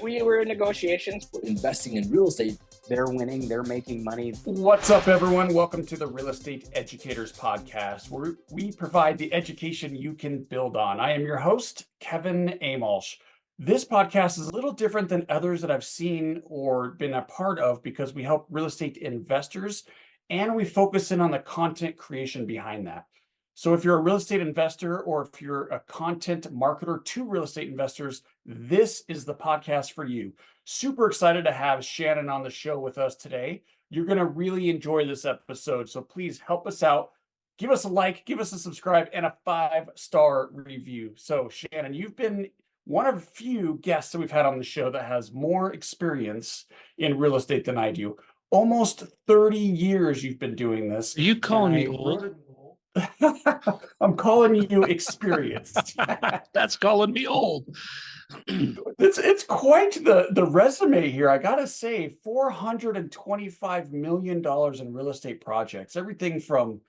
we were in negotiations. Investing in real estate, they're winning, they're making money. What's up, everyone? Welcome to the Real Estate Educators Podcast, where we provide the education you can build on. I am your host, Kevin Amolsch. This podcast is a little different than others that I've seen or been a part of because we help real estate investors and we focus in on the content creation behind that. So if you're a real estate investor or if you're a content marketer to real estate investors, this is the podcast for you. Super excited to have Shannon on the show with us today. You're going to really enjoy this episode. So please help us out. Give us a like, give us a subscribe, and a 5-star review. So Shannon, you've been one of the few guests that we've had on the show that has more experience in real estate than I do. Almost 30 years you've been doing this. Are you calling me old? I'm calling you experienced. That's calling me old. It's quite the resume here. I gotta say, $425 million in real estate projects. Everything from,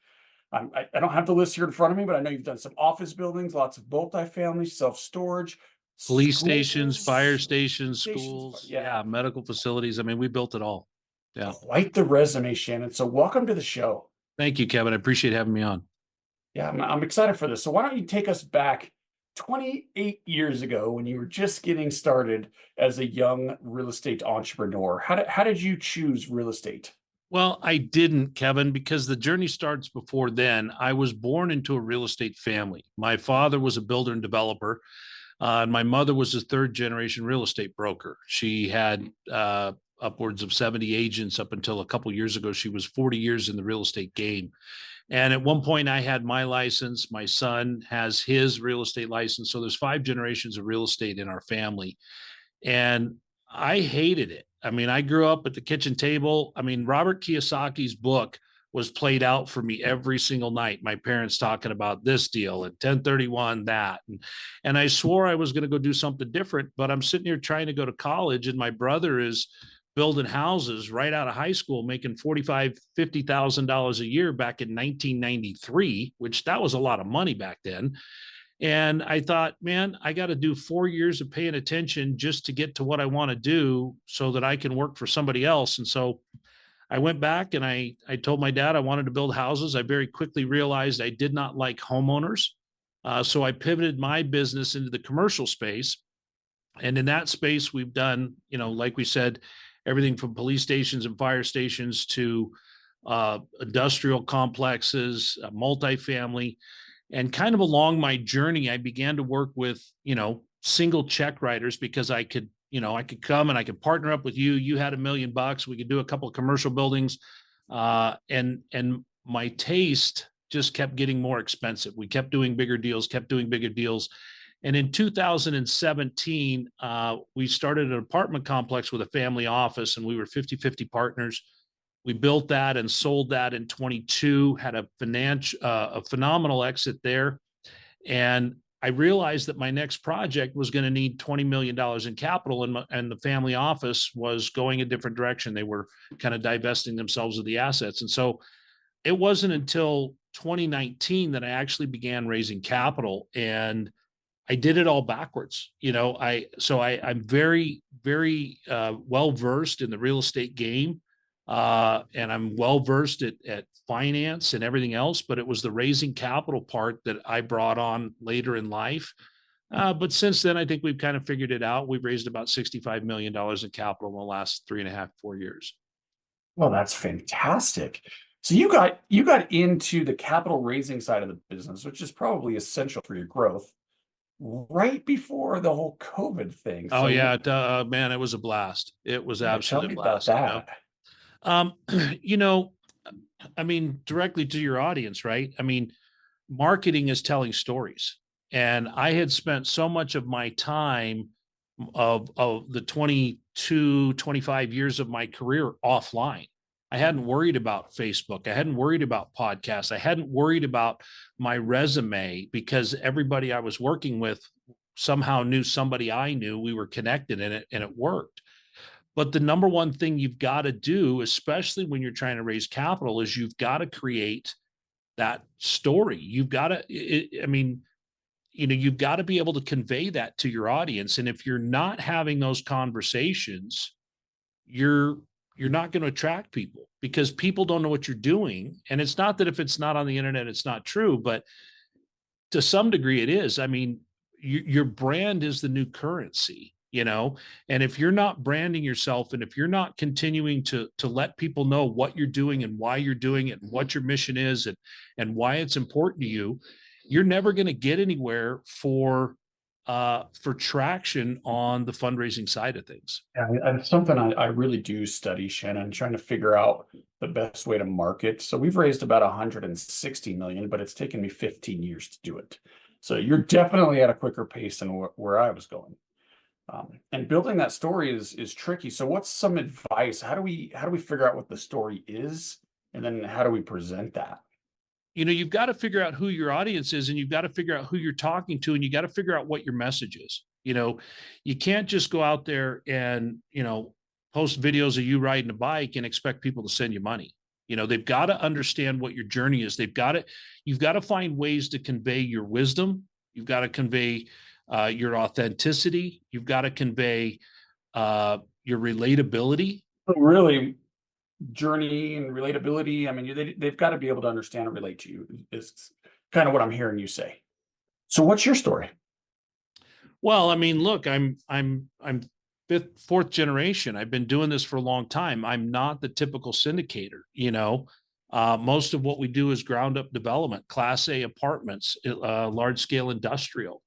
I don't have the list here in front of me, but I know you've done some office buildings, lots of multifamily, self-storage, Police schools, stations, fire stations, schools, yeah, medical facilities. I mean, we built it all. Yeah. Quite the resume, Shannon. So welcome to the show. Thank you, Kevin. I appreciate having me on. Yeah, I'm excited for this. So why don't you take us back 28 years ago when you were just getting started as a young real estate entrepreneur? How did you choose real estate? Well, I didn't, Kevin, because the journey starts before then. I was born into a real estate family. My father was a builder and developer, and my mother was a third-generation real estate broker. She had upwards of 70 agents up until a couple years ago. She was 40 years in the real estate game. And at one point I had my license, my son has his real estate license. So there's 5 generations of real estate in our family. And I hated it. I mean, I grew up at the kitchen table. I mean, Robert Kiyosaki's book was played out for me every single night. My parents talking about this deal and 1031, that. And I swore I was going to go do something different, but I'm sitting here trying to go to college and my brother is building houses right out of high school, making $45,000, $50,000 a year back in 1993, which that was a lot of money back then. And I thought, man, I got to do 4 years of paying attention just to get to what I want to do so that I can work for somebody else. And so I went back and I told my dad I wanted to build houses. I very quickly realized I did not like homeowners. So I pivoted my business into the commercial space. And in that space, we've done, like we said, everything from police stations and fire stations to industrial complexes, multifamily. And kind of along my journey, I began to work with, single check writers because I could come and I could partner up with you. You had $1 million. We could do a couple of commercial buildings. And my taste just kept getting more expensive. We kept doing bigger deals. And in 2017, we started an apartment complex with a family office, and we were 50-50 partners. We built that and sold that in 22, had a phenomenal exit there. And I realized that my next project was going to need $20 million in capital, and the family office was going a different direction. They were kind of divesting themselves of the assets. And so it wasn't until 2019 that I actually began raising capital, and I did it all backwards. I'm very, very well versed in the real estate game, and I'm well versed at finance and everything else. But it was the raising capital part that I brought on later in life. But since then, I think we've kind of figured it out. We've raised about $65 million in capital in the last 3.5, 4 years. Well, that's fantastic. So you got into the capital raising side of the business, which is probably essential for your growth, right before the whole COVID thing. Oh, yeah. Man, it was a blast. It was absolutely a blast. About that. I mean, directly to your audience, right? I mean, marketing is telling stories. And I had spent so much of my time of the 22, 25 years of my career offline. I hadn't worried about Facebook. I hadn't worried about podcasts. I hadn't worried about my resume because everybody I was working with somehow knew somebody I knew. We were connected in it and it worked. But the number one thing you've got to do, especially when you're trying to raise capital, is you've got to create that story. You've got to, you've got to be able to convey that to your audience. And if you're not having those conversations, you're not going to attract people, because people don't know what you're doing. And it's not that if it's not on the internet, it's not true, but to some degree it is. I mean, your brand is the new currency, and if you're not branding yourself, and if you're not continuing to let people know what you're doing and why you're doing it and what your mission is, and why it's important to you, you're never going to get anywhere for traction on the fundraising side of things. Yeah, and it's something I really do study, Shannon, trying to figure out the best way to market. So we've raised about 160 million, but it's taken me 15 years to do it. So you're definitely at a quicker pace than where I was going. And building that story is tricky. So what's some advice? How do we figure out what the story is, and then how do we present that? You've got to figure out who your audience is, and you've got to figure out who you're talking to, and you got to figure out what your message is. You can't just go out there and, post videos of you riding a bike and expect people to send you money. They've got to understand what your journey is. You've got to find ways to convey your wisdom. You've got to convey your authenticity. You've got to convey your relatability. Really, journey and relatability. I mean, they've got to be able to understand and relate to you, is kind of what I'm hearing you say. So what's your story? Well, I mean, look, I'm fourth generation. I've been doing this for a long time. I'm not the typical syndicator. Most of what we do is ground up development, Class A apartments, large scale industrial,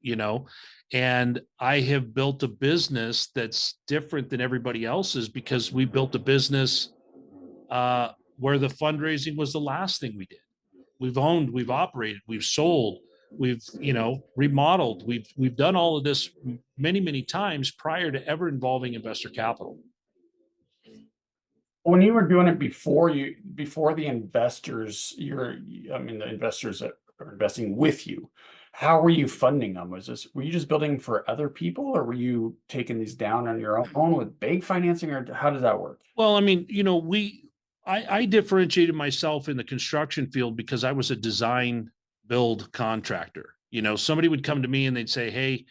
and I have built a business that's different than everybody else's, because we built a business where the fundraising was the last thing we did. We've owned, we've operated, we've sold, we've remodeled, we've done all of this many times prior to ever involving investor capital. When you were doing it before the investors, the investors that are investing with you, how were you funding them? Were you just building for other people, or were you taking these down on your own with bank financing, or how does that work? Well, I mean, I differentiated myself in the construction field because I was a design build contractor. Somebody would come to me and they'd say, hey,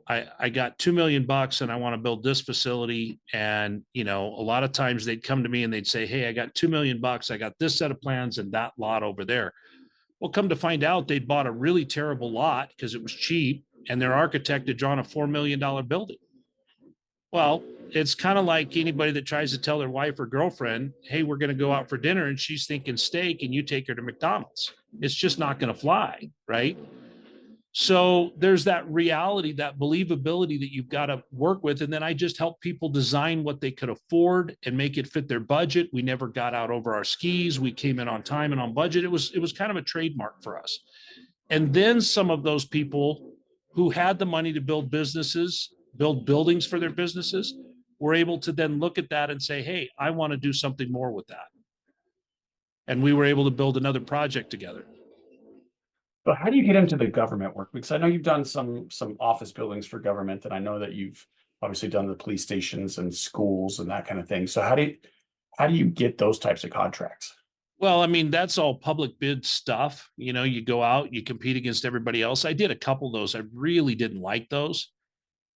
I got $2 million and I want to build this facility. And, a lot of times they'd come to me and they'd say, hey, I got $2 million. I got this set of plans and that lot over there. Well, come to find out, they'd bought a really terrible lot because it was cheap, and their architect had drawn a $4 million building. Well, it's kind of like anybody that tries to tell their wife or girlfriend, hey, we're going to go out for dinner, and she's thinking steak, and you take her to McDonald's. It's just not going to fly, right? So there's that reality, that believability that you've got to work with. And then I just help people design what they could afford and make it fit their budget. We never got out over our skis. We came in on time and on budget. It was kind of a trademark for us. And then some of those people who had the money to build businesses, build buildings for their businesses, were able to then look at that and say, hey, I want to do something more with that. And we were able to build another project together. But how do you get into the government work? Because I know you've done some office buildings for government, and I know that you've obviously done the police stations and schools and that kind of thing. So how do you get those types of contracts? Well, I mean, that's all public bid stuff. You go out, you compete against everybody else. I did a couple of those. I really didn't like those,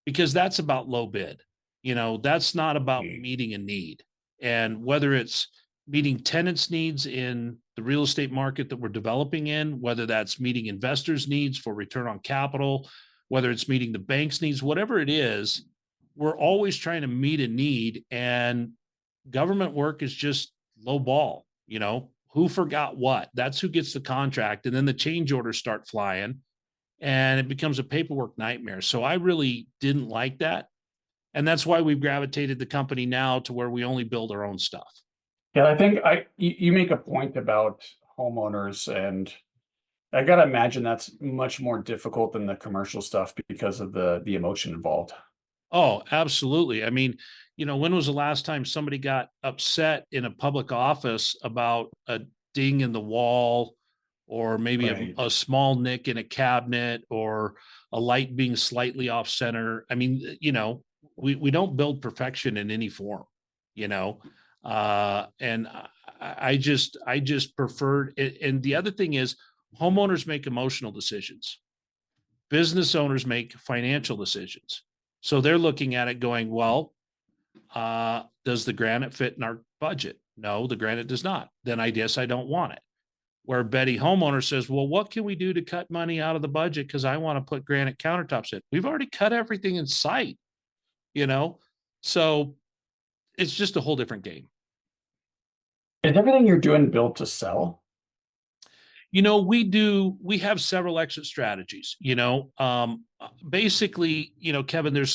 because that's about low bid. That's not about meeting a need. And whether it's meeting tenants' needs in the real estate market that we're developing in, whether that's meeting investors' needs for return on capital, whether it's meeting the bank's needs, whatever it is, we're always trying to meet a need. And government work is just low ball. Who forgot what? That's who gets the contract. And then the change orders start flying, and it becomes a paperwork nightmare. So I really didn't like that. And that's why we've gravitated the company now to where we only build our own stuff. Yeah, I think you make a point about homeowners, and I gotta imagine that's much more difficult than the commercial stuff because of the emotion involved. Oh, absolutely. I mean, when was the last time somebody got upset in a public office about a ding in the wall, or maybe Right. a small nick in a cabinet, or a light being slightly off center? I mean, we don't build perfection in any form, and I just preferred it. And the other thing is, homeowners make emotional decisions. Business owners make financial decisions. So they're looking at it going, well, does the granite fit in our budget? No, the granite does not. Then I guess I don't want it. Where Betty homeowner says, well, what can we do to cut money out of the budget? Because I want to put granite countertops in. We've already cut everything in sight, you know? So it's just a whole different game. Is everything you're doing built to sell? We have several exit strategies, basically, Kevin,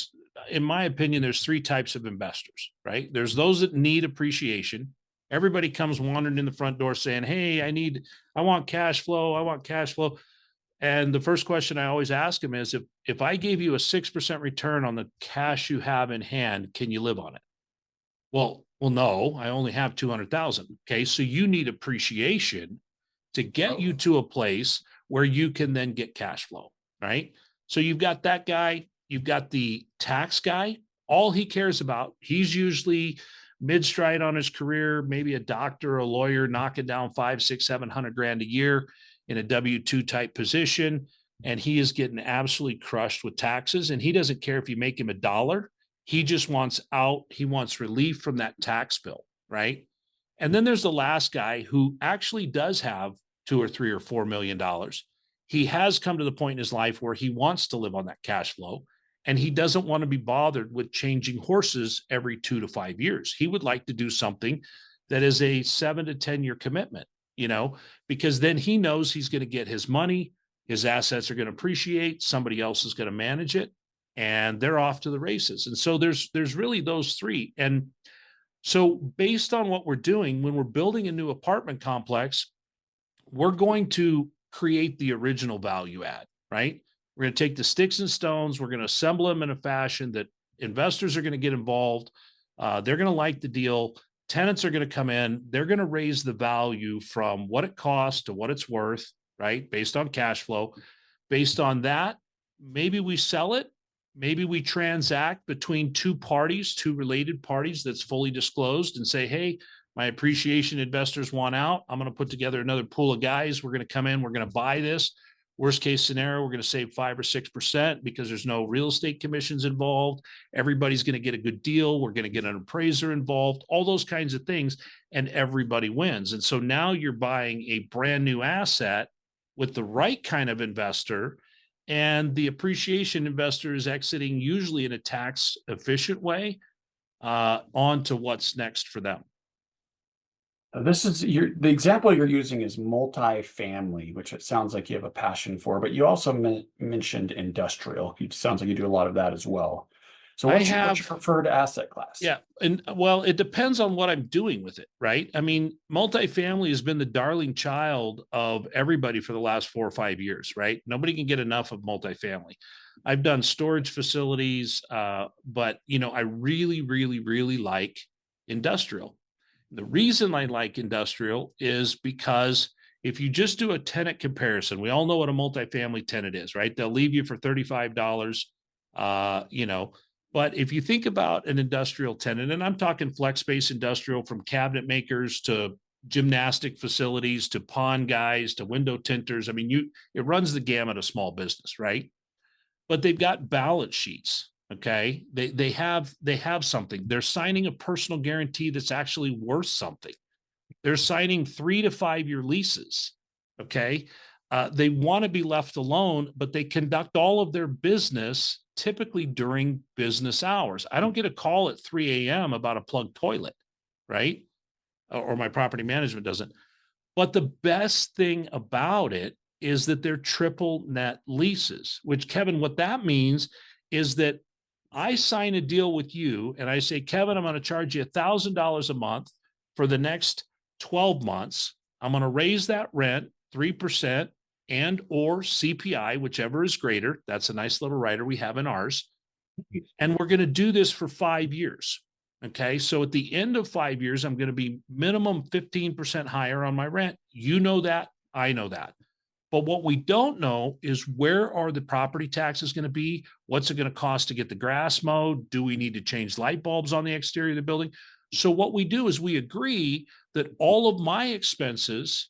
in my opinion, there's three types of investors, right? There's those that need appreciation. Everybody comes wandering in the front door saying, hey, I want cash flow. I want cash flow. And the first question I always ask them is, if I gave you a 6% return on the cash you have in hand, can you live on it? Well, no, I only have 200,000. Okay. So you need appreciation to get you to a place where you can then get cash flow, right? So you've got that guy, you've got the tax guy. All he cares about, he's usually mid-stride on his career, maybe a doctor, a lawyer, knocking down 500, 600, 700 grand a year in a W-2 type position. And he is getting absolutely crushed with taxes. And he doesn't care if you make him $1. He just wants out. He wants relief from that tax bill, right? And then there's the last guy who actually does have $2 or $3 or $4 million. He has come to the point in his life where he wants to live on that cash flow, and he doesn't want to be bothered with changing horses every 2 to 5 years. He would like to do something that is a 7 to 10 year commitment, because then he knows he's going to get his money, his assets are going to appreciate, somebody else is going to manage it, and they're off to the races. And so there's really those three. And so based on what we're doing, when we're building a new apartment complex, we're going to create the original value add, right? We're going to take the sticks and stones. We're going to assemble them in a fashion that investors are going to get involved. They're going to like the deal. Tenants are going to come in. They're going to raise the value from what it costs to what it's worth, right? Based on cash flow. Based on that, maybe we sell it. Maybe we transact between two related parties that's fully disclosed and say, hey, my appreciation investors want out. I'm going to put together another pool of guys. We're going to come in. We're going to buy this. Worst case scenario, we're going to save 5 or 6% because there's no real estate commissions involved. Everybody's going to get a good deal. We're going to get an appraiser involved, all those kinds of things, and everybody wins. And so now you're buying a brand new asset with the right kind of investor, and the appreciation investor is exiting usually in a tax efficient way on to what's next for them. This is the example you're using is multifamily, which it sounds like you have a passion for, but you also mentioned industrial. It sounds like you do a lot of that as well. So what's your preferred asset class? Yeah. And well, it depends on what I'm doing with it, right? I mean, multifamily has been the darling child of everybody for the last 4 or 5 years, right? Nobody can get enough of multifamily. I've done storage facilities, but I really, really, really like industrial. The reason I like industrial is because if you just do a tenant comparison, we all know what a multifamily tenant is, right? They'll leave you for $35, but if you think about an industrial tenant, and I'm talking flex space industrial, from cabinet makers to gymnastic facilities to pawn guys to window tinters. I mean, it runs the gamut of small business, right? But they've got balance sheets. Okay. They have something. They're signing a personal guarantee that's actually worth something. They're signing 3 to 5 year leases. Okay. They want to be left alone, but they conduct all of their business typically during business hours. I don't get a call at 3 a.m. about a plugged toilet, right? Or my property management doesn't. But the best thing about it is that they're triple net leases, which, Kevin, what that means is that I sign a deal with you and I say, Kevin, I'm going to charge you $1,000 a month for the next 12 months. I'm going to raise that rent 3% and or CPI, whichever is greater. That's a nice little rider we have in ours. And we're going to do this for 5 years. Okay. So at the end of 5 years, I'm going to be minimum 15% higher on my rent. You know that. I know that. But what we don't know is, where are the property taxes going to be? What's it going to cost to get the grass mowed? Do we need to change light bulbs on the exterior of the building? So what we do is we agree that all of my expenses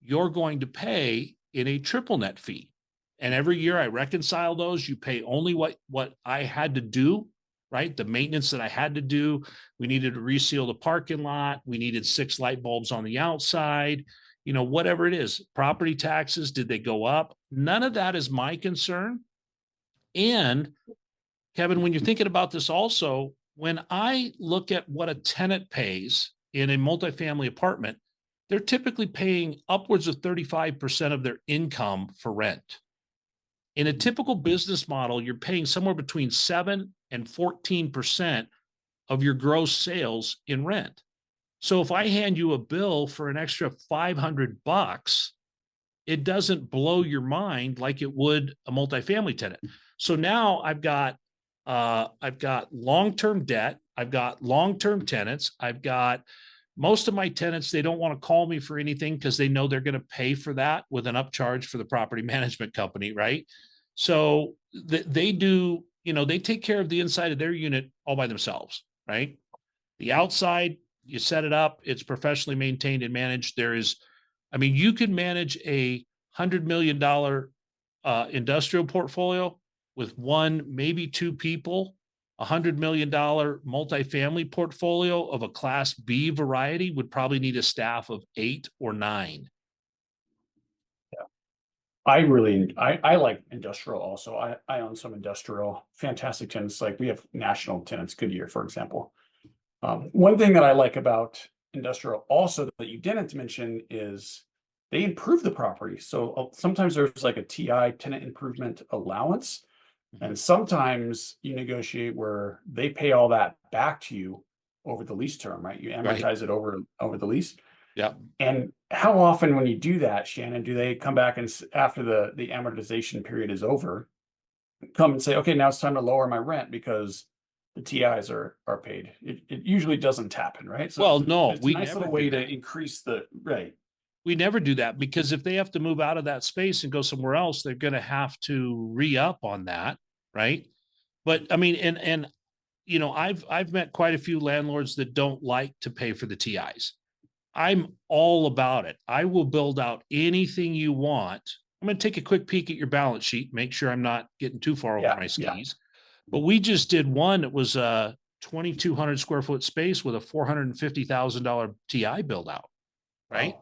you're going to pay in a triple net fee. And every year I reconcile those. You pay only what I had to do, right? The maintenance that I had to do. We needed to reseal the parking lot. We needed 6 light bulbs on the outside, whatever it is. Property taxes, did they go up? None of that is my concern. And Kevin, when you're thinking about this also, when I look at what a tenant pays in a multifamily apartment, they're typically paying upwards of 35% of their income for rent. In a typical business model, you're paying somewhere between 7 and 14% of your gross sales in rent. So if I hand you a bill for an extra $500, it doesn't blow your mind like it would a multifamily tenant. So now I've got long-term debt. I've got long-term tenants. I've got most of my tenants, they don't want to call me for anything because they know they're going to pay for that with an upcharge for the property management company, right? So they do, they take care of the inside of their unit all by themselves, right? The outside, you set it up, it's professionally maintained and managed. You could manage a $100 million industrial portfolio with 1, maybe 2 people. $100 million multifamily portfolio of a Class B variety would probably need a staff of 8 or 9. Yeah. I like industrial also. I own some industrial, fantastic tenants. Like we have national tenants, Goodyear, for example. One thing that I like about industrial also that you didn't mention is they improve the property. So sometimes there's like a TI, tenant improvement allowance. And sometimes you negotiate where they pay all that back to you over the lease term, right? You amortize it over the lease. Yeah. And how often when you do that, Shannon, do they come back and after the amortization period is over, come and say, okay, now it's time to lower my rent because the TIs are paid? It usually doesn't happen, right? So well, no, it's we a nice never little way to increase right. We never do that because if they have to move out of that space and go somewhere else, they're going to have to re-up on that, right? But I mean, and I've met quite a few landlords that don't like to pay for the TIs. I'm all about it. I will build out anything you want. I'm going to take a quick peek at your balance sheet, make sure I'm not getting too far over my skis. Yeah. But we just did one that was a 2,200 square foot space with a $450,000 TI build out, right?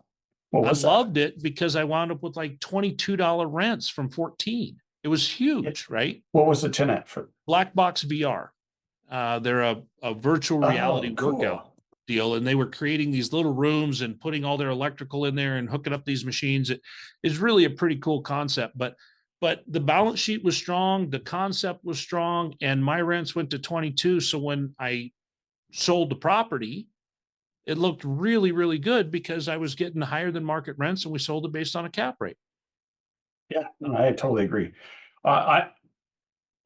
Wow. I loved it because I wound up with like $22 rents from 14. It was huge, right? What was the tenant for? Black Box VR. They're a virtual reality workout deal, and they were creating these little rooms and putting all their electrical in there and hooking up these machines. It is really a pretty cool concept, but the balance sheet was strong, the concept was strong, and my rents went to 22. So when I sold the property, it looked really, really good because I was getting higher than market rents and we sold it based on a cap rate. Yeah, no, I totally agree. I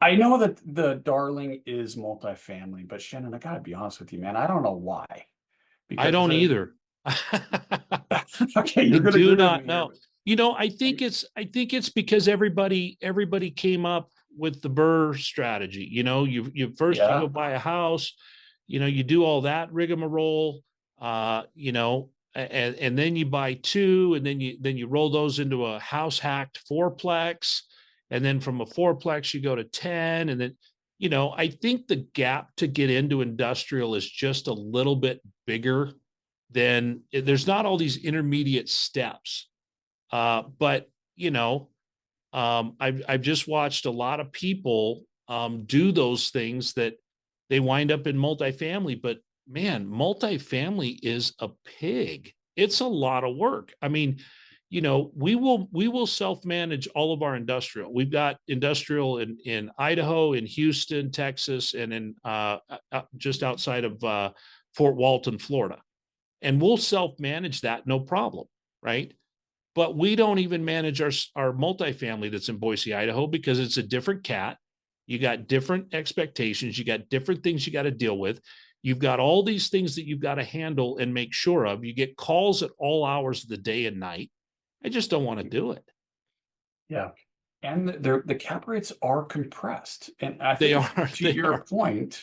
know that the darling is multifamily, but Shannon, I gotta be honest with you, man, I don't know why. I don't either. Okay, you're I do not know. I think it's because everybody came up with the Burr strategy. You first you go buy a house, you do all that rigmarole. And then you buy 2, and then you roll those into a house hacked 4-plex, and then from a 4-plex you go to 10, and then I think the gap to get into industrial is just a little bit bigger than there's not all these intermediate steps. But I've just watched a lot of people do those things that they wind up in multifamily, but man, multifamily is a pig. It's a lot of work. I mean, we will self-manage all of our industrial. We've got industrial in Idaho, in Houston, Texas, and in just outside of Fort Walton, Florida. And we'll self-manage that, no problem, right? But we don't even manage our multifamily that's in Boise, Idaho, because it's a different cat. You got different expectations. You got different things you got to deal with. You've got all these things that you've got to handle and make sure of. You get calls at all hours of the day and night. I just don't want to do it. Yeah. And the cap rates are compressed. And I think to your point,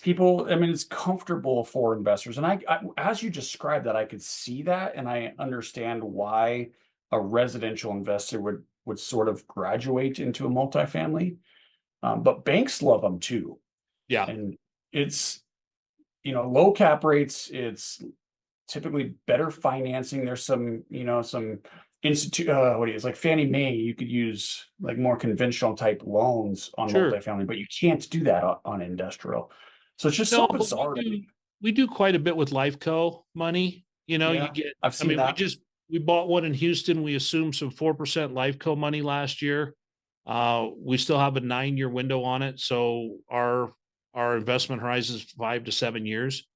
people, it's comfortable for investors. And I as you described that, I could see that, and I understand why a residential investor would sort of graduate into a multifamily. But banks love them too. Yeah, And it's, low cap rates, it's typically better financing. There's some, some what is like Fannie Mae, you could use like more conventional type loans on sure. multifamily, but you can't do that on industrial. So it's just so No, but bizarre to me. we do quite a bit with Lifeco money. You know, you Yeah, get, I've I seen mean, that. we bought one in Houston. We assumed some 4% Lifeco money last year. We still have a 9-year window on it. So our investment horizon is 5 to 7 years.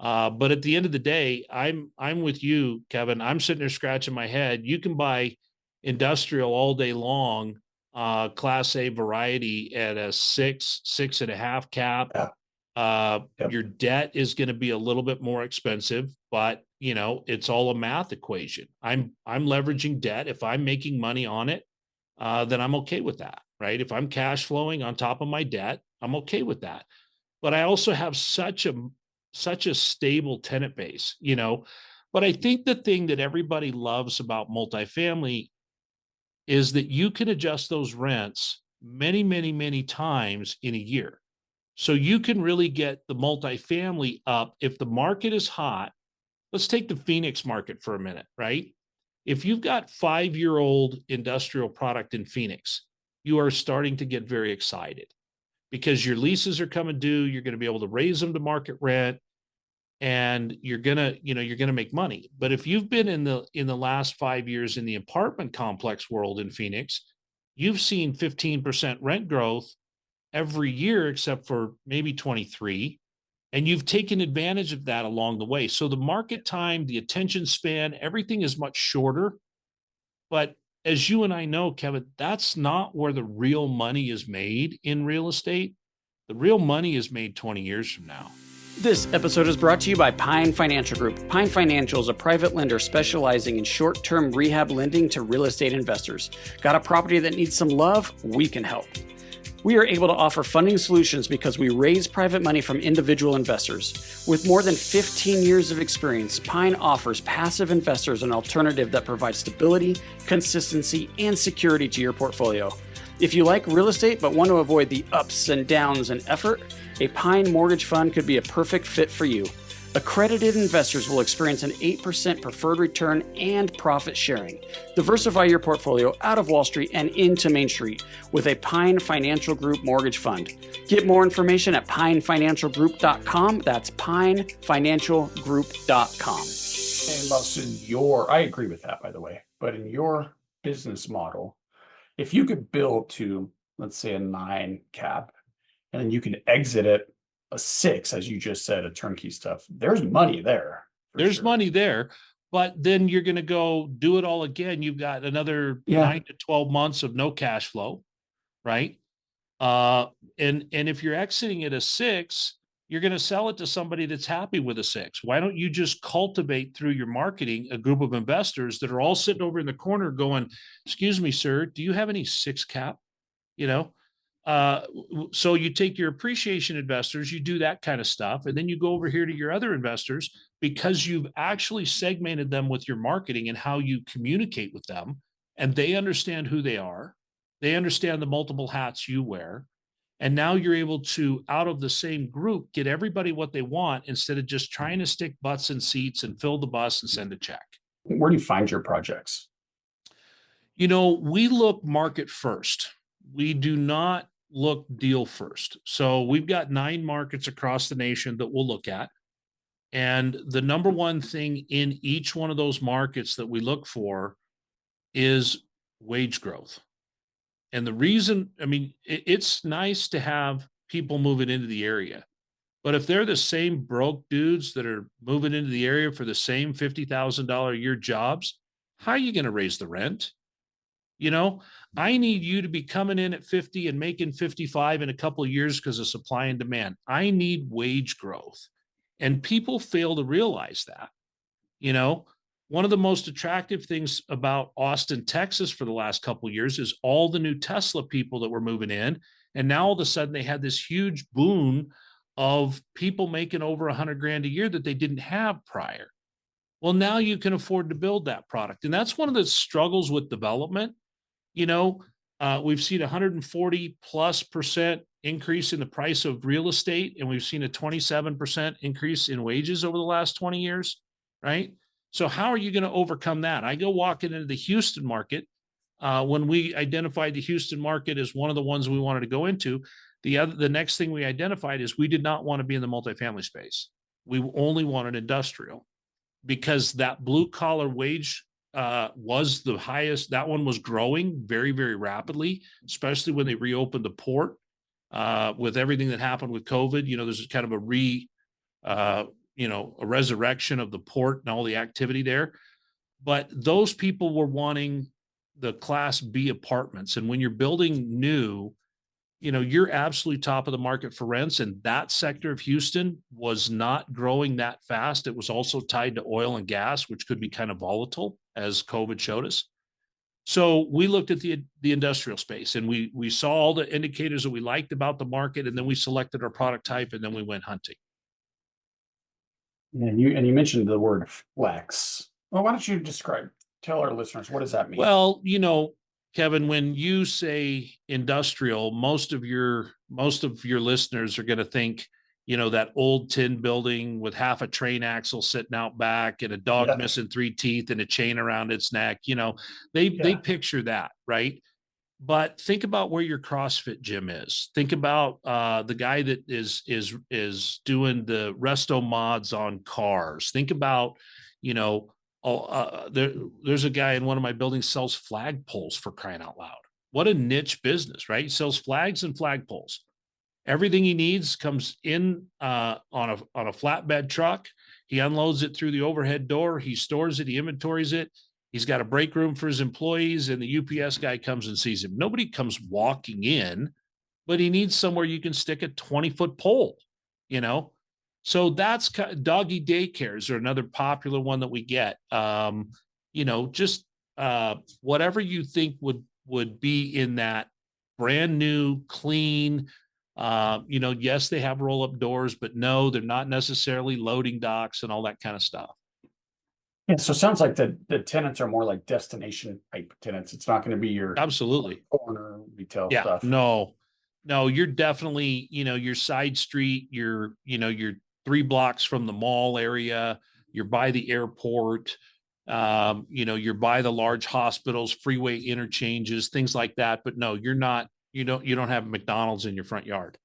But at the end of the day, I'm with you, Kevin. I'm sitting there scratching my head. You can buy industrial all day long, class A variety at a 6.5 cap. Yeah. Yep. Your debt is going to be a little bit more expensive, but it's all a math equation. I'm leveraging debt. If I'm making money on it, then I'm okay with that, right? If I'm cash flowing on top of my debt, I'm okay with that. But I also have such a stable tenant base, But I think the thing that everybody loves about multifamily is that you can adjust those rents many, many, many times in a year. So you can really get the multifamily up if the market is hot. Let's take the Phoenix market for a minute, right? If you've got 5-year-old industrial product in Phoenix, you are starting to get very excited because your leases are coming due. You're going to be able to raise them to market rent, and you're gonna make money. But if you've been in the last 5 years in the apartment complex world in Phoenix, you've seen 15% rent growth every year except for maybe 23. And you've taken advantage of that along the way. So the market time, the attention span, everything is much shorter. But as you and I know, Kevin, that's not where the real money is made in real estate. The real money is made 20 years from now. This episode is brought to you by Pine Financial Group. Pine Financial is a private lender specializing in short-term rehab lending to real estate investors. Got a property that needs some love? We can help. We are able to offer funding solutions because we raise private money from individual investors. With more than 15 years of experience, Pine offers passive investors an alternative that provides stability, consistency, and security to your portfolio. If you like real estate but want to avoid the ups and downs and effort, a Pine mortgage fund could be a perfect fit for you. Accredited investors will experience an 8% preferred return and profit sharing. Diversify your portfolio out of Wall Street and into Main Street with a Pine Financial Group mortgage fund. Get more information at pinefinancialgroup.com. That's pinefinancialgroup.com. And I agree with that, by the way, but in your business model, if you could build to, let's say, a 9 cap, and then you can exit at a 6, as you just said, a turnkey stuff, there's money there. There's money there, but then you're going to go do it all again. You've got another 9 to 12 months of no cash flow, right? And if you're exiting at a 6, you're going to sell it to somebody that's happy with a 6. Why don't you just cultivate through your marketing a group of investors that are all sitting over in the corner going, "Excuse me, sir, do you have any 6 cap?" So you take your appreciation investors, you do that kind of stuff, and then you go over here to your other investors because you've actually segmented them with your marketing and how you communicate with them, and they understand who they are. They understand the multiple hats you wear. And now you're able to, out of the same group, get everybody what they want instead of just trying to stick butts in seats and fill the bus and send a check. Where do you find your projects? We look market first. We do not look deal first. So we've got 9 markets across the nation that we'll look at. And the number one thing in each one of those markets that we look for is wage growth. And the reason, it's nice to have people moving into the area, but if they're the same broke dudes that are moving into the area for the same $50,000 a year jobs, how are you going to raise the rent? I need you to be coming in at 50 and making 55 in a couple of years because of supply and demand. I need wage growth. And people fail to realize that. One of the most attractive things about Austin, Texas for the last couple of years is all the new Tesla people that were moving in. And now all of a sudden they had this huge boon of people making over 100 grand a year that they didn't have prior. Well, now you can afford to build that product. And that's one of the struggles with development. We've seen 140+% increase in the price of real estate, and we've seen a 27% increase in wages over the last 20 years, right? So how are you going to overcome that? I go walking into the Houston market. When we identified the Houston market as one of the ones we wanted to go into, the next thing we identified is we did not want to be in the multifamily space. We only wanted industrial, because that blue collar wage was the highest. That one was growing very, very rapidly, especially when they reopened the port. With everything that happened with COVID, there's kind of a resurrection of the port and all the activity there. But those people were wanting the Class B apartments. And when you're building new, you're absolutely top of the market for rents. And that sector of Houston was not growing that fast. It was also tied to oil and gas, which could be kind of volatile, as COVID showed us. So we looked at the industrial space, and we saw all the indicators that we liked about the market, and then we selected our product type, and then we went hunting. And you mentioned the word flex. Well, why don't you tell our listeners, what does that mean? Well, Kevin, when you say industrial, most of your listeners are going to think, that old tin building with half a train axle sitting out back and a dog missing 3 teeth and a chain around its neck. They picture that, right? But think about where your CrossFit gym is. Think about the guy that is doing the resto mods on cars. Think about, there's a guy in one of my buildings sells flagpoles, for crying out loud. What a niche business, right? He sells flags and flagpoles. Everything he needs comes in on a flatbed truck. He unloads it through the overhead door. He stores it. He inventories it. He's got a break room for his employees, and the UPS guy comes and sees him. Nobody comes walking in, but he needs somewhere you can stick a 20-foot pole, So that's doggy daycares are another popular one that we get. Just whatever you think would be in that brand new, clean. Yes, they have roll-up doors, but no, they're not necessarily loading docks and all that kind of stuff. Yeah, so it sounds like the tenants are more like destination type tenants. It's not going to be your Absolutely corner retail stuff. No, you're definitely, your side street, you're 3 blocks from the mall area, you're by the airport, you're by the large hospitals, freeway interchanges, things like that. But no, you're not, you don't have McDonald's in your front yard.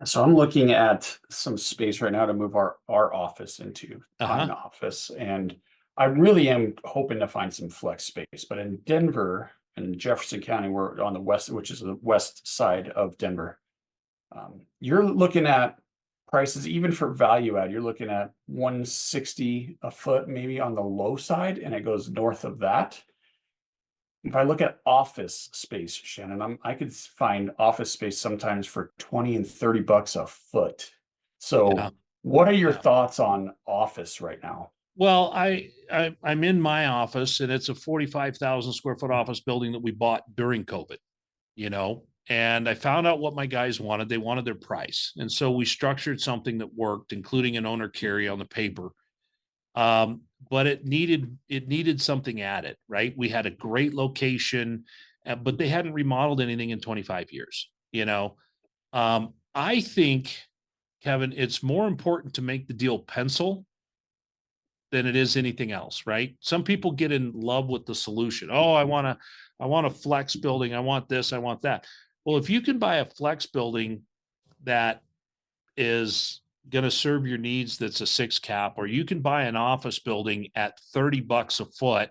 So I'm looking at some space right now to move our office into an office. And I really am hoping to find some flex space. But in Denver and Jefferson County, we're on the west, which is the west side of Denver. You're looking at prices, even for value add, you're looking at $160 a foot, maybe on the low side, and it goes north of that. If I look at office space, Shannon, I could find office space sometimes for $20 and $30 a foot. So what are your thoughts on office right now? Well, I'm in my office, and it's a 45,000 square foot office building that we bought during COVID, and I found out what my guys wanted. They wanted their price. And so we structured something that worked, including an owner carry on the paper. But it needed something added, right? We had a great location, but they hadn't remodeled anything in 25 years. I think, Kevin, it's more important to make the deal pencil than it is anything else, right? Some people get in love with the solution. Oh, I want a flex building. I want this. I want that. Well, if you can buy a flex building that is going to serve your needs, that's a 6 cap, or you can buy an office building at $30 a foot,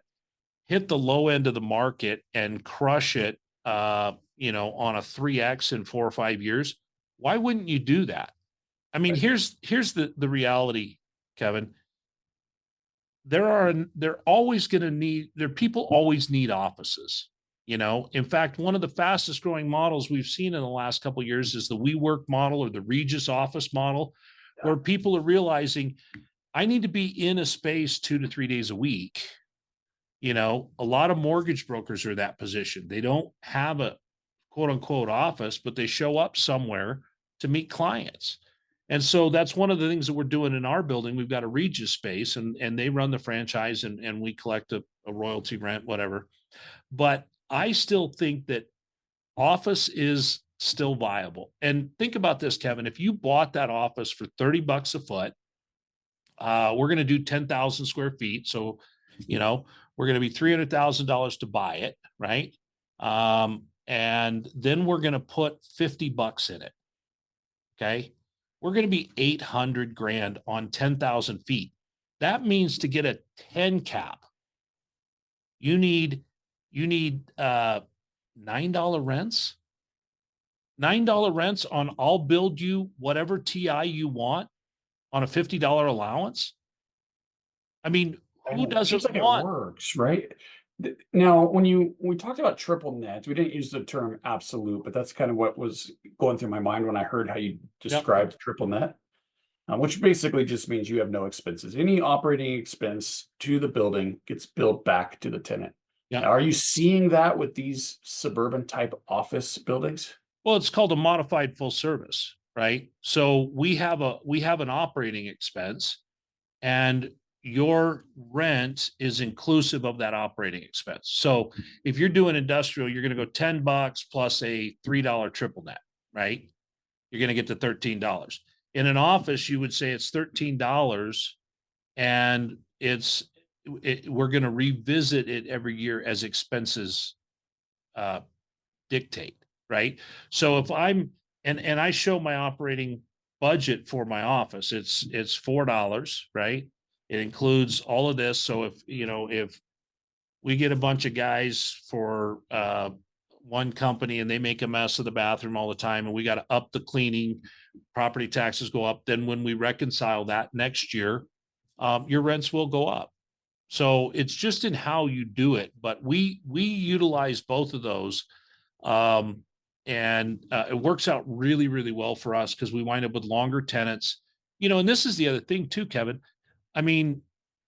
hit the low end of the market and crush it, on a 3X in 4 or 5 years. Why wouldn't you do that? I mean, here's the reality, Kevin. People always need offices. In fact, one of the fastest growing models we've seen in the last couple of years is the WeWork model, or the Regus office model, where people are realizing I need to be in a space 2 to 3 days a week. A lot of mortgage brokers are in that position. They don't have a quote unquote office, but they show up somewhere to meet clients. And so that's one of the things that we're doing in our building. We've got a Regus space, and they run the franchise, and we collect a royalty rent, whatever. But I still think that office is still viable. And think about this, Kevin, if you bought that office for $30 a foot, we're going to do 10,000 square feet. So, we're going to be $300,000 to buy it. Right. And then we're going to put $50 in it. Okay. We're going to be 800 grand on 10,000 feet. That means to get a 10 cap, you need $9 rents. $9 rents on I'll build you whatever TI you want on a $50 allowance. I mean, who doesn't Seems like want? it works, right? Now, when we talked about triple net, we didn't use the term absolute, but that's kind of what was going through my mind when I heard how you described triple net, which basically just means you have no expenses. Any operating expense to the building gets billed back to the tenant. Yeah. Now, are you seeing that with these suburban type office buildings? Well, it's called a modified full service, right? So we have an operating expense, and your rent is inclusive of that operating expense. So if you're doing industrial, you're going to go $10 plus a $3 triple net, right? You're going to get to $13. In an office, you would say it's $13, and we're going to revisit it every year as expenses dictate, right? So if I'm and I show my operating budget for my office, it's $4, right? It includes all of this. So if we get a bunch of guys for one company and they make a mess of the bathroom all the time and we got to up the cleaning, property taxes go up, then when we reconcile that next year, your rents will go up. So it's just in how you do it, but we utilize both of those. And it works out really, really well for us because we wind up with longer tenants, and this is the other thing too, Kevin. I mean,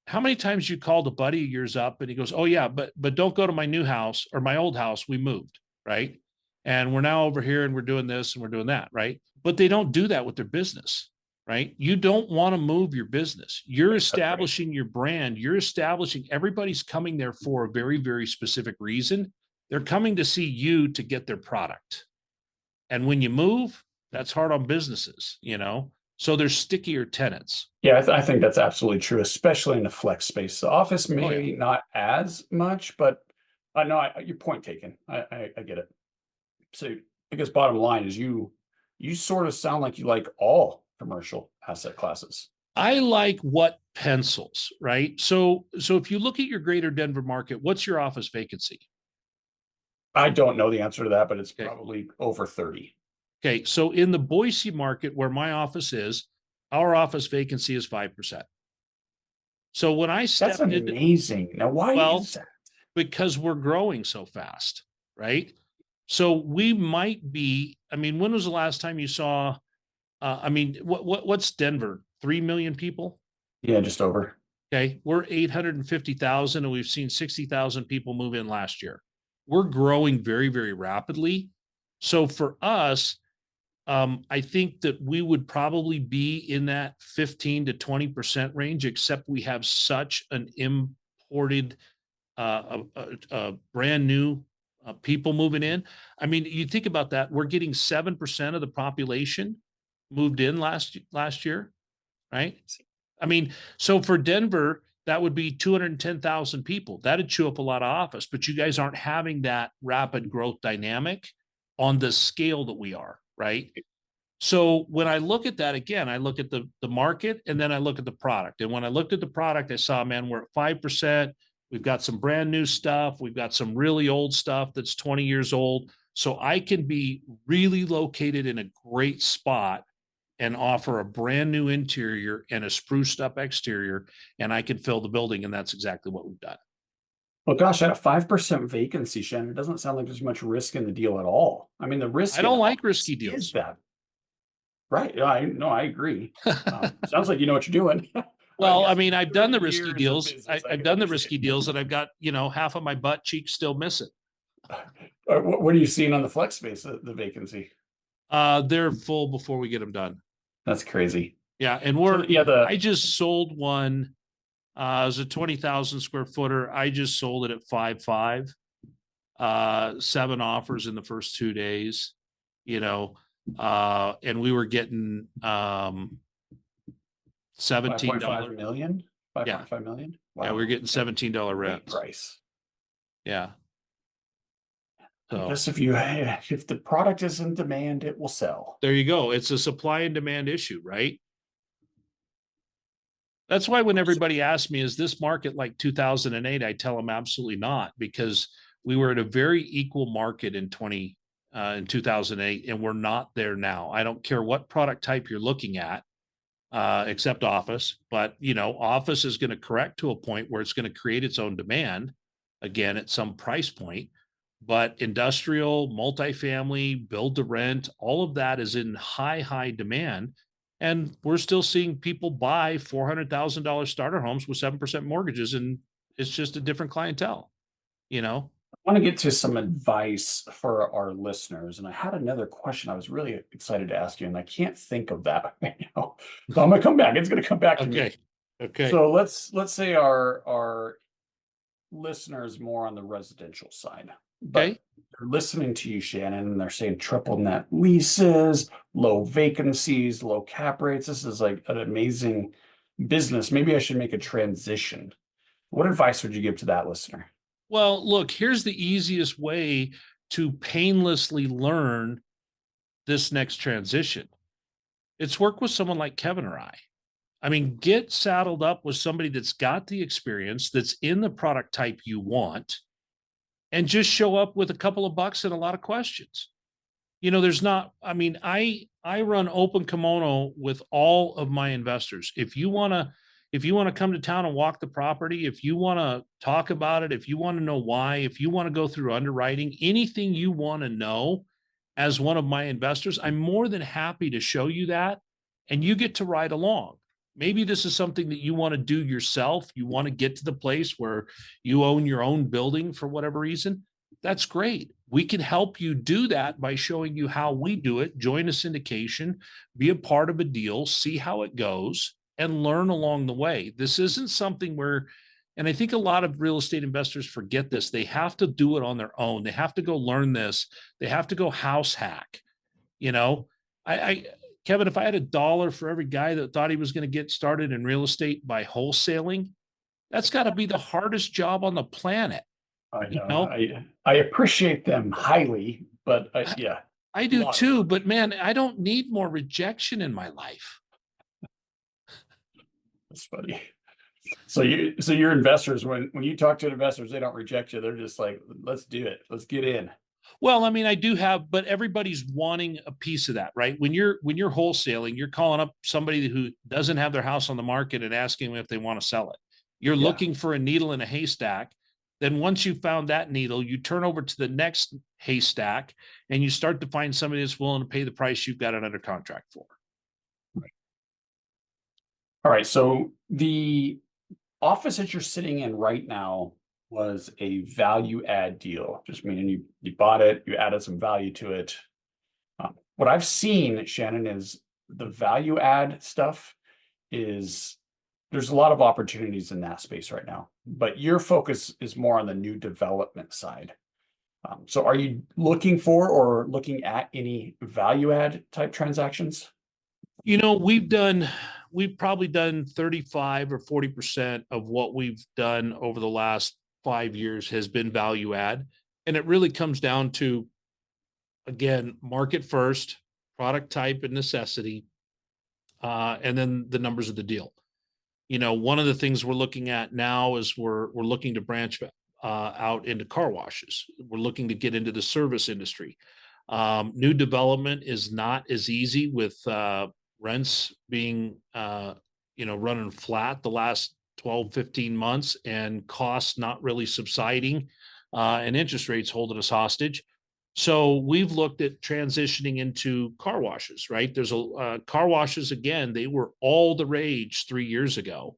how many times you called a buddy of yours up and he goes, "Oh yeah, but don't go to my new house or my old house. We moved, right? And we're now over here and we're doing this and we're doing that, right?" But they don't do that with their business, right? You don't want to move your business. You're establishing your brand. You're establishing, everybody's coming there for a very, very specific reason. They're coming to see you to get their product. And when you move, that's hard on businesses, so there's stickier tenants. Yeah, I think that's absolutely true, especially in the flex space. The office may not as much, but I know your point taken. I get it. So I guess bottom line is you sort of sound like you like all commercial asset classes. I like what pencils, right? So if you look at your greater Denver market, what's your office vacancy? I don't know the answer to that, but it's probably over 30. Okay. So in the Boise market where my office is, our office vacancy is 5%. So when I stepped That's amazing. Now, why is that? Because we're growing so fast, right? So we might be, when was the last time you saw, what's Denver? 3 million people? Yeah, just over. Okay. We're 850,000 and we've seen 60,000 people move in last year. We're growing very, very rapidly. So for us, I think that we would probably be in that 15 to 20% range, except we have such an imported, brand new people moving in. You think about that. We're getting 7% of the population moved in last year, right? So for Denver, that would be 210,000 people. That'd chew up a lot of office, but you guys aren't having that rapid growth dynamic on the scale that we are, right? So when I look at that, again, I look at the market and then I look at the product. And when I looked at the product, I saw, man, we're at 5%. We've got some brand new stuff. We've got some really old stuff that's 20 years old. So I can be really located in a great spot and offer a brand new interior and a spruced up exterior, and I can fill the building. And that's exactly what we've done. Well, gosh, at a 5% vacancy, Shannon, it doesn't sound like there's much risk in the deal at all. The risk. I don't like risky deals. Is that right? I agree. Sounds like you know what you're doing. Well, I've done the risky deals. I've done the risky deals, and I've got half of my butt cheeks still missing. What are you seeing on the flex space? The vacancy? They're full before we get them done. That's crazy. Yeah, and I just sold one. It was a 20,000 square footer. I just sold it at 5.5. 7 offers in the first 2 days, and we were getting $17. 5.5 million? Yeah. 5.5 million? Yeah, we were getting $17 Great rents. price. Yeah. I So guess if the product is in demand, it will sell. there you go. It's a supply and demand issue, right? That's why when everybody asks me, is this market like 2008? I tell them absolutely not, because we were at a very equal market in 2008, and we're not there now. I don't care what product type you're looking at, except office, but office is going to correct to a point where it's going to create its own demand again at some price point. But industrial, multifamily, build to rent, all of that is in high demand. And we're still seeing people buy $400,000 starter homes with 7% mortgages. And it's just a different clientele, I want to get to some advice for our listeners. And I had another question I was really excited to ask you, and I can't think of that right now. So I'm going to come back. It's going to come back to me. Okay. So let's say our listeners more on the residential side. But Okay. they're listening to you, Shannon, and they're saying triple net leases, low vacancies, low cap rates. This is like an amazing business. Maybe I should make a transition. What advice would you give to that listener? Well, look, here's the easiest way to painlessly learn this next transition. It's work with someone like Kevin or I. I mean, get saddled up with somebody that's got the experience, that's in the product type you want, and just show up with a couple of bucks and a lot of questions. There's not, I run open kimono with all of my investors. If you want to come to town and walk the property, if you want to talk about it, if you want to know why, if you want to go through underwriting, anything you want to know as one of my investors, I'm more than happy to show you that, and you get to ride along. Maybe this is something that you want to do yourself. You want to get to the place where you own your own building for whatever reason. That's great. We can help you do that by showing you how we do it. Join a syndication, be a part of a deal, see how it goes, and learn along the way. This isn't something where, and I think a lot of real estate investors forget this, they have to do it on their own. They have to go learn this. They have to go house hack. Kevin, if I had $1 for every guy that thought he was going to get started in real estate by wholesaling, that's got to be the hardest job on the planet. I know. I appreciate them highly, but yeah. I do too, but man, I don't need more rejection in my life. That's funny. So your investors, when you talk to investors, they don't reject you. They're just like, let's do it. Let's get in. Well, I do have, but everybody's wanting a piece of that, right? When you're wholesaling, you're calling up somebody who doesn't have their house on the market and asking them if they want to sell it. You're looking for a needle in a haystack. Then once you found that needle, you turn over to the next haystack and you start to find somebody that's willing to pay the price you've got it under contract for. Right. All right. So the office that you're sitting in right now was a value add deal, just meaning you bought it, you added some value to it. What I've seen, Shannon, is the value add stuff is there's a lot of opportunities in that space right now, but your focus is more on the new development side. So are you looking for or looking at any value add type transactions? We've probably done 35 or 40% of what we've done over the last 5 years has been value add. And it really comes down to, again, market first, product type and necessity, and then the numbers of the deal. One of the things we're looking at now is we're looking to branch out into car washes. We're looking to get into the service industry. New development is not as easy with rents being, running flat the last 12, 15 months and costs not really subsiding and interest rates holding us hostage. So we've looked at transitioning into car washes, right? There's car washes, again, they were all the rage 3 years ago.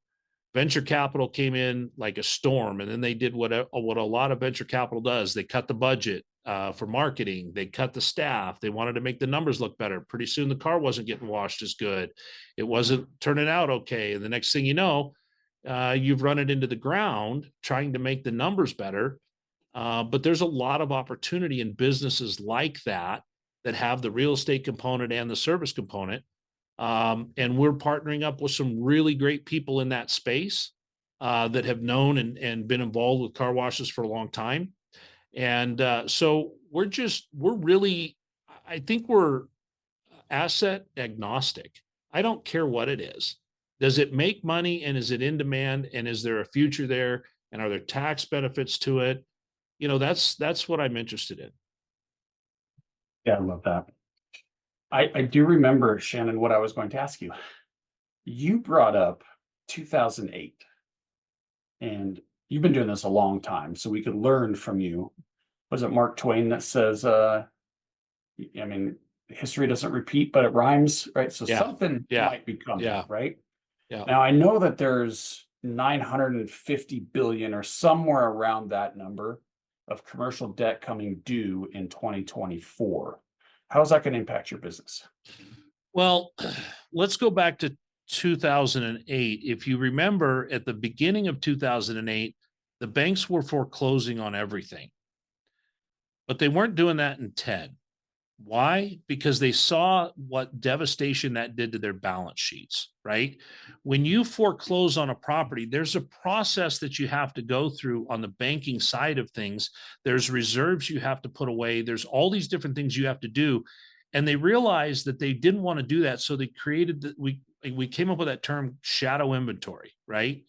Venture capital came in like a storm, and then they did what a lot of venture capital does. They cut the budget for marketing. They cut the staff. They wanted to make the numbers look better. Pretty soon the car wasn't getting washed as good. It wasn't turning out okay. And the next thing you know, you've run it into the ground trying to make the numbers better. But there's a lot of opportunity in businesses like that that have the real estate component and the service component. And we're partnering up with some really great people in that space that have known and been involved with car washes for a long time. And so we're really, I think we're asset agnostic. I don't care what it is. Does it make money and is it in demand and is there a future there and are there tax benefits to it? That's what I'm interested in. Yeah, I love that. I do remember, Shannon, what I was going to ask you. You brought up 2008, and you've been doing this a long time, so we could learn from you. Was it Mark Twain that says, I mean, history doesn't repeat, but it rhymes, right? So Yeah. something Yeah. might be coming, Yeah. right? Yeah. Now, I know that there's 950 billion or somewhere around that number of commercial debt coming due in 2024. How is that going to impact your business? Well, let's go back to 2008. If you remember at the beginning of 2008, the banks were foreclosing on everything, but they weren't doing that in 10. Why? Because they saw what devastation that did to their balance sheets, right? When you foreclose on a property, there's a process that you have to go through on the banking side of things. There's reserves you have to put away. There's all these different things you have to do. And they realized that they didn't want to do that. So they created we came up with that term shadow inventory, right?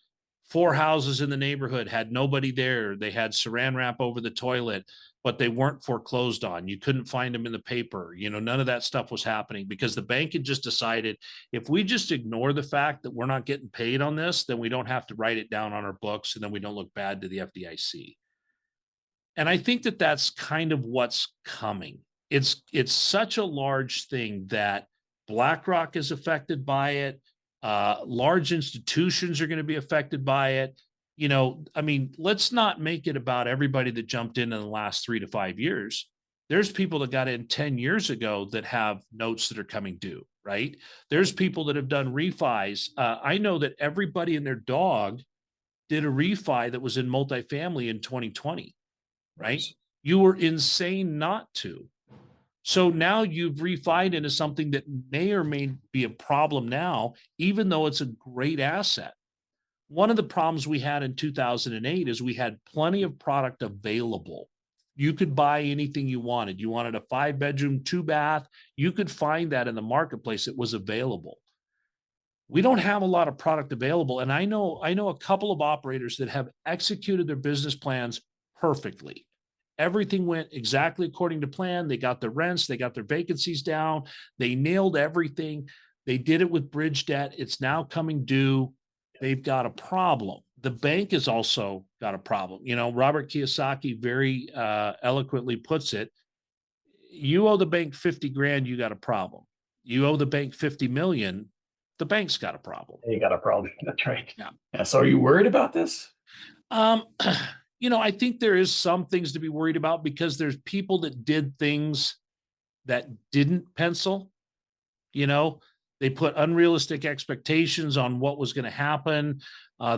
4 houses in the neighborhood had nobody there. They had saran wrap over the toilet, but they weren't foreclosed on. You couldn't find them in the paper. None of that stuff was happening because the bank had just decided if we just ignore the fact that we're not getting paid on this, then we don't have to write it down on our books and then we don't look bad to the FDIC. And I think that that's kind of what's coming. It's such a large thing that BlackRock is affected by it. Large institutions are going to be affected by it. I mean, let's not make it about everybody that jumped in the last 3 to 5 years. There's people that got in 10 years ago that have notes that are coming due, right? There's people that have done refis. I know that everybody and their dog did a refi that was in multifamily in 2020, right? You were insane not to. So now you've refied into something that may or may be a problem now, even though it's a great asset. One of the problems we had in 2008 is we had plenty of product available. You could buy anything you wanted. You wanted a 5-bedroom, 2-bath. You could find that in the marketplace. It was available. We don't have a lot of product available. And I know a couple of operators that have executed their business plans perfectly. Everything went exactly according to plan. They got their rents, they got their vacancies down, they nailed everything. They did it with bridge debt. It's now coming due. They've got a problem. The bank has also got a problem. Robert Kiyosaki very eloquently puts it. You owe the bank 50 grand, you got a problem. You owe the bank 50 million, the bank's got a problem. You got a problem. That's right. Yeah. So are you worried about this? I think there is some things to be worried about because there's people that did things that didn't pencil. They put unrealistic expectations on what was going to happen.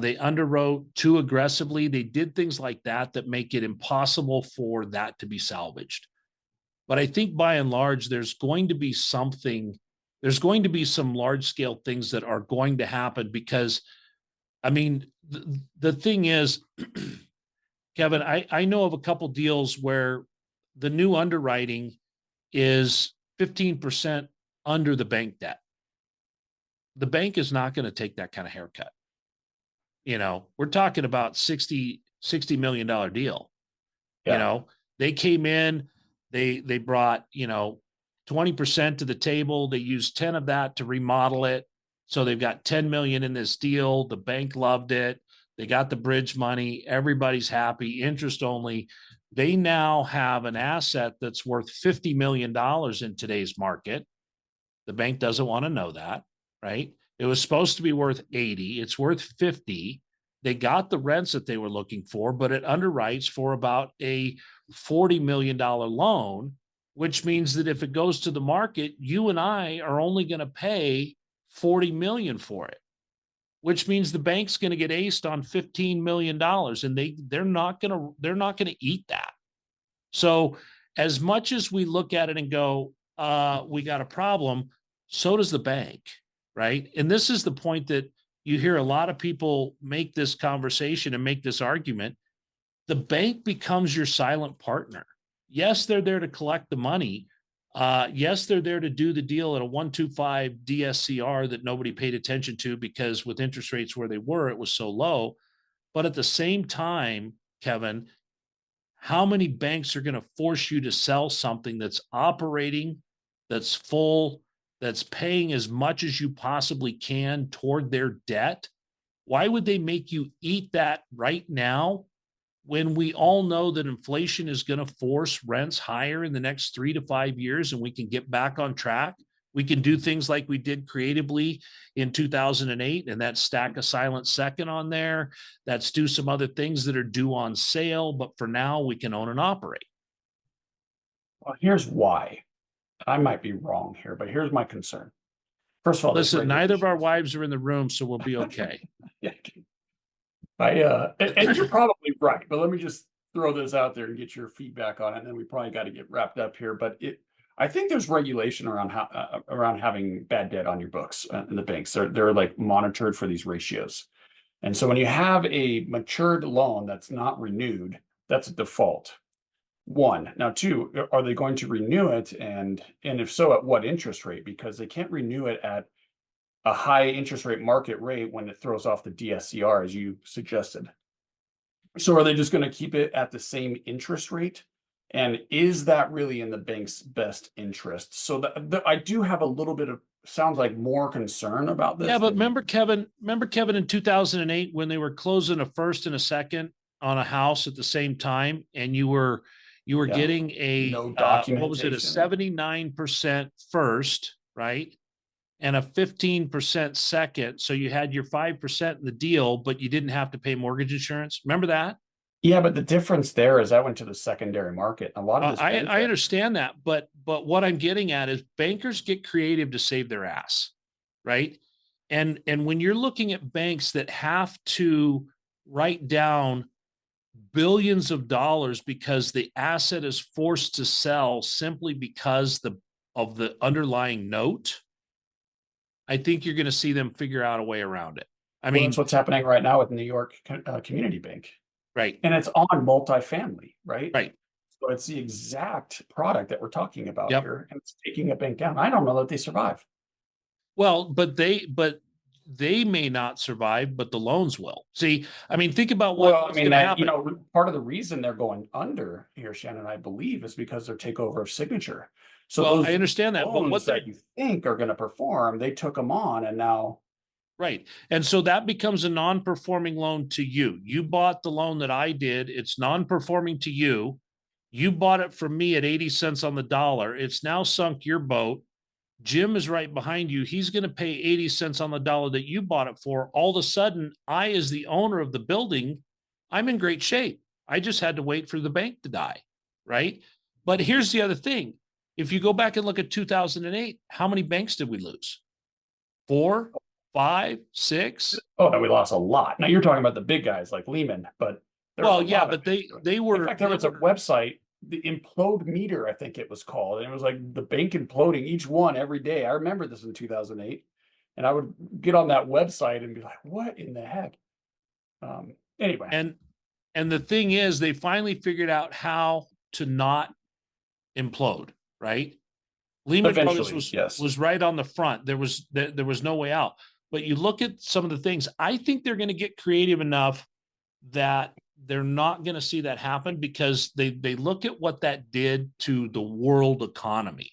They underwrote too aggressively. They did things like that make it impossible for that to be salvaged. But I think by and large, there's going to be some large scale things that are going to happen because, I mean, the thing is, Kevin, I know of a couple deals where the new underwriting is 15% under the bank debt. The bank is not going to take that kind of haircut. We're talking about $60 million deal. Yeah. They came in, they brought, 20% to the table. They used 10 of that to remodel it. So they've got 10 million in this deal. The bank loved it. They got the bridge money. Everybody's happy, interest only. They now have an asset that's worth $50 million in today's market. The bank doesn't want to know that, right? It was supposed to be worth 80. It's worth 50. They got the rents that they were looking for, but it underwrites for about a $40 million loan, which means that if it goes to the market, you and I are only going to pay 40 million for it. which means the bank's going to get aced on $15 million, and they're not going to eat that. So as much as we look at it and go, we got a problem, so does the bank, right? And this is the point that you hear a lot of people make this conversation and make this argument. The bank becomes your silent partner. Yes, they're there to collect the money. Yes, they're there to do the deal at a 125 DSCR that nobody paid attention to because with interest rates where they were, it was so low. But at the same time, Kevin, how many banks are going to force you to sell something that's operating, that's full, that's paying as much as you possibly can toward their debt? Why would they make you eat that right now when we all know that inflation is going to force rents higher in the next 3 to 5 years and we can get back on track? We can do things like we did creatively in 2008, and that's stack a silent second on there. That's do some other things that are due on sale, but for now we can own and operate. Well, here's why. I might be wrong here, but here's my concern. First of all, listen, neither of our wives are in the room, so we'll be okay. Yeah. And you're probably right, but let me just throw this out there and get your feedback on it, and then we probably got to get wrapped up here. But I think there's regulation around how around having bad debt on your books in the banks. They're like monitored for these ratios, and so when you have a matured loan that's not renewed, that's a default. One. Now, two, are they going to renew it, and if so, at what interest rate? Because they can't renew it at a high interest rate market rate when it throws off the DSCR, as you suggested. So are they just going to keep it at the same interest rate? And is that really in the bank's best interest? So I do have a little bit of, sounds like, more concern about this. Yeah, but remember Kevin in 2008 when they were closing a first and a second on a house at the same time, and you were getting a no what was it, a documentation. 79% first, right? And a 15% second. So you had your 5% in the deal, but you didn't have to pay mortgage insurance. Remember that? Yeah, but the difference there is that went to the secondary market. A lot of this I understand that, but what I'm getting at is bankers get creative to save their ass, right? And when you're looking at banks that have to write down billions of dollars because the asset is forced to sell simply because of the underlying note, I think you're going to see them figure out a way around it. I mean, that's what's happening right now with New York Community Bank. Right. And it's on multifamily, right? Right. So it's the exact product that we're talking about Yep. here, and it's taking a bank down. I don't know that they survive. Well, but they may not survive, but the loans will. See, I mean, think about what's going to happen. Part of the reason they're going under here, Shannon, I believe, is because their takeover of Signature. So well, I understand that, but what that you think are going to perform, they took them on, and now. Right. And so that becomes a non-performing loan to you. You bought the loan that I did. It's non-performing to you. You bought it from me at 80 cents on the dollar. It's now sunk your boat. Jim is right behind you. He's going to pay 80 cents on the dollar that you bought it for. All of a sudden, I, as the owner of the building, I'm in great shape. I just had to wait for the bank to die. Right. But here's the other thing. If you go back and look at 2008, how many banks did we lose? 4, 5, 6? Oh, no, we lost a lot. Now you're talking about the big guys like Lehman, but well, yeah, but they were. In fact, there was a website, the Implode Meter, I think it was called, and it was like the bank imploding each one every day. I remember this in 2008, and I would get on that website and be like, "What in the heck?" Anyway, and the thing is, they finally figured out how to not implode. Right? Lehman Brothers was right on the front. There was no way out. But you look at some of the things. I think they're going to get creative enough that they're not going to see that happen because they look at what that did to the world economy.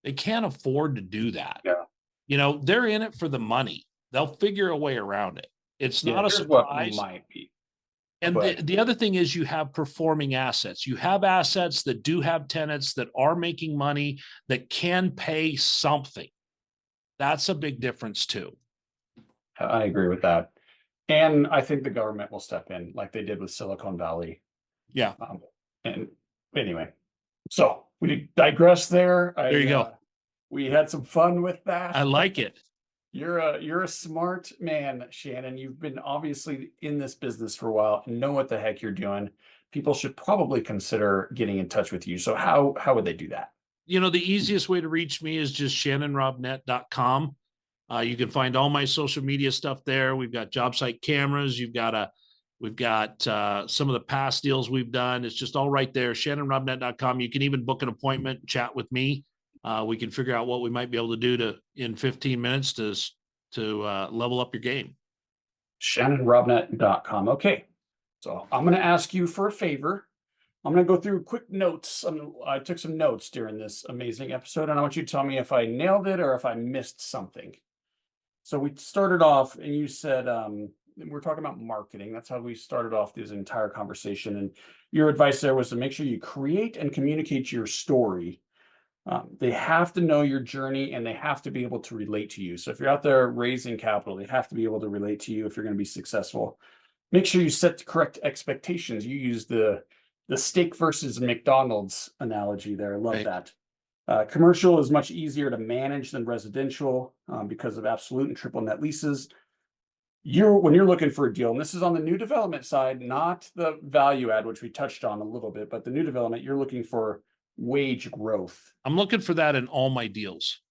They can't afford to do that. Yeah. They're in it for the money. They'll figure a way around it. It's not a surprise. What might be. And the other thing is you have performing assets. You have assets that do have tenants that are making money that can pay something. That's a big difference too. I agree with that. And I think the government will step in like they did with Silicon Valley. Yeah. And anyway, so we digress there. There you go. We had some fun with that. I like it. You're a smart man, Shannon. You've been obviously in this business for a while and know what the heck you're doing. People should probably consider getting in touch with you. So how would they do that? The easiest way to reach me is just shannonrobnett.com. You can find all my social media stuff there. We've got job site cameras. We've got some of the past deals we've done. It's just all right there. shannonrobnett.com. You can even book an appointment, chat with me. We can figure out what we might be able to do in 15 minutes to level up your game. shannonrobnett.com. Okay. So I'm going to ask you for a favor. I'm going to go through quick notes. I took some notes during this amazing episode, and I want you to tell me if I nailed it or if I missed something. So we started off, and you said we're talking about marketing. That's how we started off this entire conversation. And your advice there was to make sure you create and communicate your story. They have to know your journey, and they have to be able to relate to you. So if you're out there raising capital, they have to be able to relate to you if you're going to be successful. Make sure you set the correct expectations. You use the steak versus McDonald's analogy there. I love that. Commercial is much easier to manage than residential because of absolute and triple net leases. When you're looking for a deal, and this is on the new development side, not the value add, which we touched on a little bit, but the new development, you're looking for wage growth. I'm looking for that in all my deals.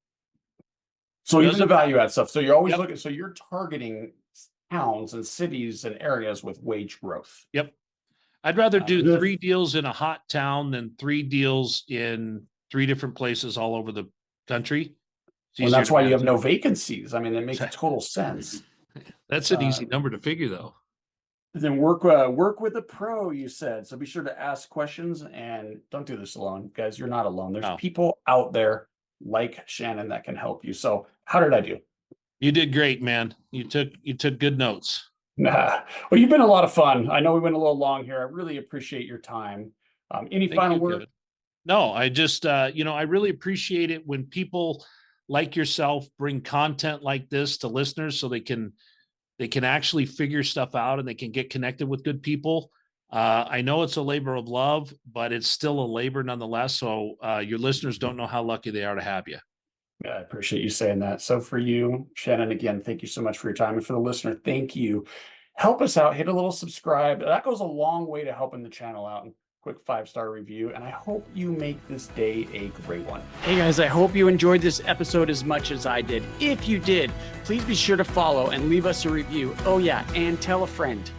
So even the value add stuff. So you're always looking, so you're targeting towns and cities and areas with wage growth. Yep. I'd rather do 3 deals in a hot town than 3 deals in 3 different places all over the country. Well, that's why you have no vacancies. I mean, it makes total sense. That's an easy number to figure, though. Then work with a pro, you said. So be sure to ask questions, and don't do this alone, guys. You're not alone. There's people out there like Shannon that can help you. So how did I do? You did great, man. You took good notes. Well, you've been a lot of fun. I know we went a little long here. I really appreciate your time. Any final word? Kevin. No, I just, I really appreciate it when people like yourself bring content like this to listeners so they can actually figure stuff out and they can get connected with good people. I know it's a labor of love, but it's still a labor nonetheless. So your listeners don't know how lucky they are to have you. Yeah, I appreciate you saying that. So for you, Shannon, again, thank you so much for your time. And for the listener, thank you. Help us out. Hit a little subscribe. That goes a long way to helping the channel out. And quick 5-star review. And I hope you make this day a great one. Hey guys, I hope you enjoyed this episode as much as I did. If you did, please be sure to follow and leave us a review. Oh yeah, and tell a friend.